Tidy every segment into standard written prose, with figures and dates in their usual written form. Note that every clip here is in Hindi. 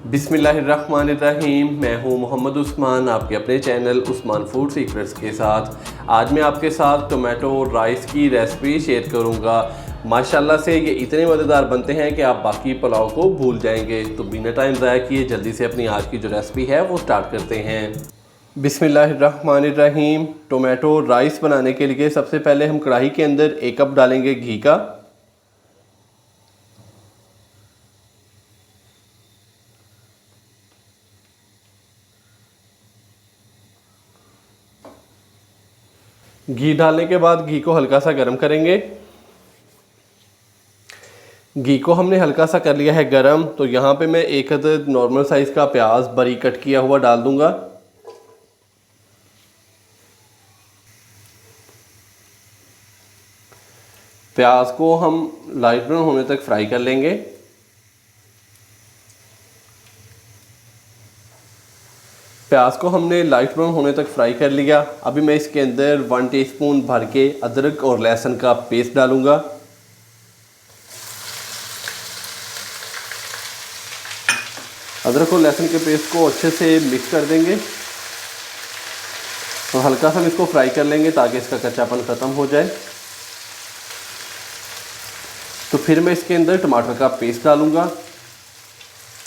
बिस्मिल्लाहिर्रहमानिर्रहीम। मैं हूं मोहम्मद उस्मान, आपके अपने चैनल उस्मान फूड सीक्रेट्स के साथ। आज मैं आपके साथ टोमेटो राइस की रेसिपी शेयर करूंगा। माशाल्लाह से ये इतने मज़ेदार बनते हैं कि आप बाकी पुलाव को भूल जाएंगे। तो बिना टाइम ज़ाया किए जल्दी से अपनी आज की जो रेसिपी है वो स्टार्ट करते हैं। बिस्मिल्लाहिर्रहमानिर्रहीम। टोमेटो राइस बनाने के लिए सबसे पहले हम कढ़ाई के अंदर 1 कप डालेंगे घी का। घी डालने के बाद घी को हल्का सा गर्म करेंगे। घी को हमने हल्का सा कर लिया है गरम। तो यहाँ पे मैं 1 अदद नॉर्मल साइज़ का प्याज बारीक कट किया हुआ डाल दूंगा। प्याज को हम लाइट ब्राउन होने तक फ्राई कर लेंगे। प्याज को हमने लाइट ब्राउन होने तक फ्राई कर लिया। अभी मैं इसके अंदर 1 टीस्पून भर के अदरक और लहसुन का पेस्ट डालूंगा। अदरक और लहसुन के पेस्ट को अच्छे से मिक्स कर देंगे और हल्का सा इसको फ्राई कर लेंगे ताकि इसका कच्चापन ख़त्म हो जाए। तो फिर मैं इसके अंदर टमाटर का पेस्ट डालूंगा।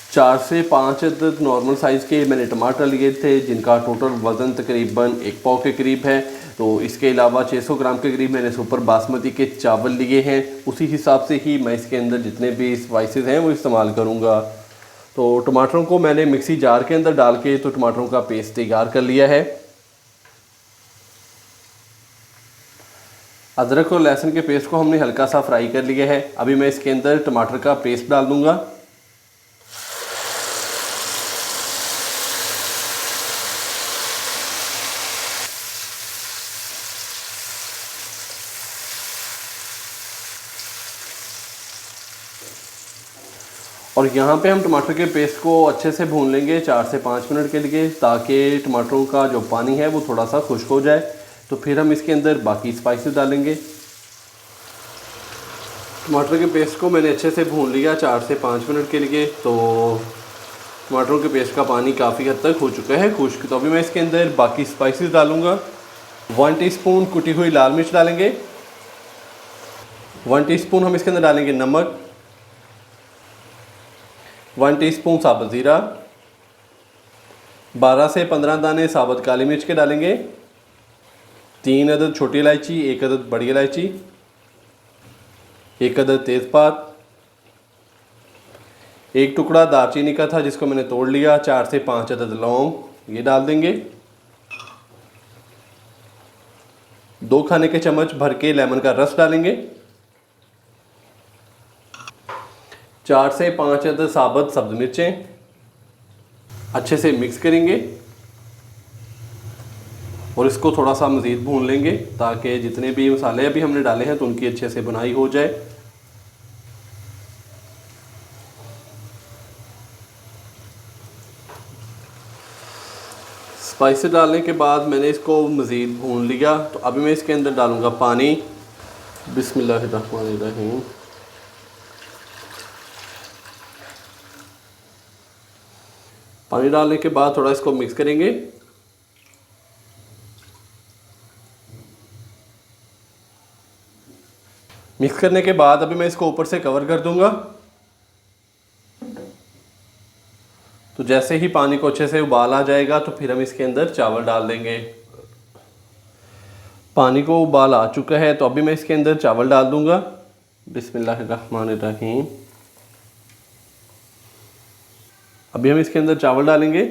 4 से 5 अदद नॉर्मल साइज़ के मैंने टमाटर लिए थे, जिनका टोटल वज़न तकरीबन 1 पाव के करीब है। तो इसके अलावा 600 ग्राम के करीब मैंने सुपर बासमती के चावल लिए हैं। उसी हिसाब से ही मैं इसके अंदर जितने भी स्पाइसेस हैं वो इस्तेमाल करूँगा। तो टमाटरों को मैंने मिक्सी जार के अंदर डाल के तो टमाटरों का पेस्ट तैयार कर लिया है। अदरक और लहसुन के पेस्ट को हमने हल्का सा फ्राई कर लिया है। अभी मैं इसके अंदर टमाटर का पेस्ट डाल दूँगा। और यहाँ पे हम टमाटर के पेस्ट को अच्छे से भून लेंगे 4 से 5 मिनट के लिए, ताकि टमाटरों का जो पानी है वो थोड़ा सा खुश्क हो जाए। तो फिर हम इसके अंदर बाकी स्पाइसेस डालेंगे। टमाटर के पेस्ट को मैंने अच्छे से भून लिया 4 से 5 मिनट के लिए। तो टमाटरों के पेस्ट का पानी काफ़ी हद तक हो चुका है खुश्क। तो अभी मैं इसके अंदर बाकी स्पाइसेस डालूँगा। 1 टीस्पून कुटी हुई लाल मिर्च डालेंगे। 1 टीस्पून हम इसके अंदर डालेंगे नमक। 1 टीस्पून साबुत ज़ीरा। 12 से 15 दाने साबुत काली मिर्च के डालेंगे। 3 अदद छोटी इलायची, 1 अदद बड़ी इलायची, 1 अदद तेज़पात, 1 टुकड़ा दालचीनी का था जिसको मैंने तोड़ लिया। 4 से 5 अदद लौंग ये डाल देंगे। 2 खाने के चम्मच भर के लेमन का रस डालेंगे। 4 से 5 अदद साबुत सब्ज़ मिर्चें अच्छे से मिक्स करेंगे और इसको थोड़ा सा मज़ीद भून लेंगे ताकि जितने भी मसाले अभी हमने डाले हैं तो उनकी अच्छे से भुनाई हो जाए। स्पाइसेस डालने के बाद मैंने इसको मज़ीद भून लिया। तो अभी मैं इसके अंदर डालूँगा पानी। बिस्मिल्लाहिर्रहमानिर्रहीम। पानी डालने के बाद थोड़ा इसको मिक्स करेंगे। मिक्स करने के बाद अभी मैं इसको ऊपर से कवर कर दूंगा। तो जैसे ही पानी को अच्छे से उबाल आ जाएगा तो फिर हम इसके अंदर चावल डाल देंगे। पानी को उबाल आ चुका है तो अभी मैं इसके अंदर चावल डाल दूंगा। बिस्मिल्लाहिर्रहमानिर्रहीम। अभी हम इसके अंदर चावल डालेंगे।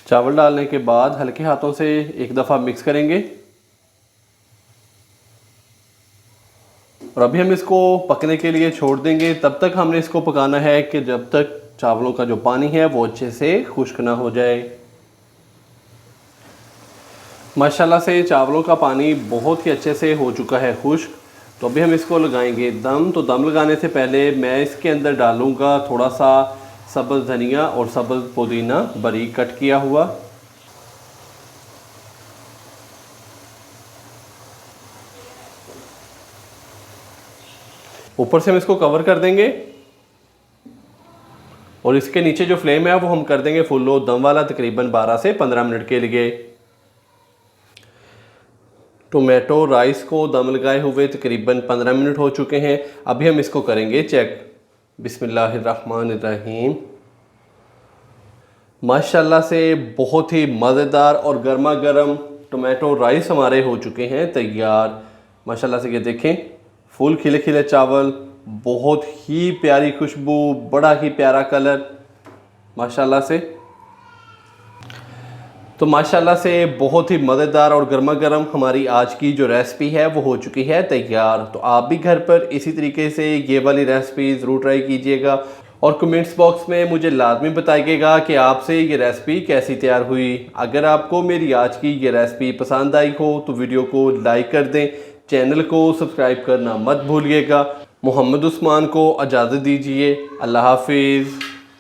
चावल डालने के बाद हल्के हाथों से एक दफ़ा मिक्स करेंगे और अभी हम इसको पकने के लिए छोड़ देंगे। तब तक हमने इसको पकाना है कि जब तक चावलों का जो पानी है वो अच्छे से खुश्क ना हो जाए। माशाल्लाह से चावलों का पानी बहुत ही अच्छे से हो चुका है खुश्क। तो अभी हम इसको लगाएंगे दम। तो दम लगाने से पहले मैं इसके अंदर डालूँगा थोड़ा सा सब्ज़ धनिया और सब्ज़ पुदीना बारीक कट किया हुआ। ऊपर से हम इसको कवर कर देंगे और इसके नीचे जो फ्लेम है वो हम कर देंगे फुल लो दम वाला, तकरीबन 12 से 15 मिनट के लिए। टोमेटो राइस को दम लगाए हुए तकरीबन 15 मिनट हो चुके हैं। अभी हम इसको करेंगे चेक। बिस्मिल्लाहिर्रहमानिर्रहीम। माशाल्लाह से बहुत ही मज़ेदार और गर्मा गर्म टोमेटो राइस हमारे हो चुके हैं तैयार। माशाल्लाह से ये देखें, फुल खिले खिले चावल, बहुत ही प्यारी खुशबू, बड़ा ही प्यारा कलर माशाल्लाह से। तो माशाल्लाह से बहुत ही मज़ेदार और गर्मा गर्म हमारी आज की जो रेसिपी है वो हो चुकी है तैयार। तो आप भी घर पर इसी तरीके से ये वाली रेसिपी ज़रूर ट्राई कीजिएगा और कमेंट्स बॉक्स में मुझे लाजमी बताइएगा कि आपसे ये रेसिपी कैसी तैयार हुई। अगर आपको मेरी आज की ये रेसिपी पसंद आई हो तो वीडियो को लाइक कर दें, चैनल को सब्सक्राइब करना मत भूलिएगा। मोहम्मद उस्मान को इजाज़त दीजिए। अल्लाह हाफिज़।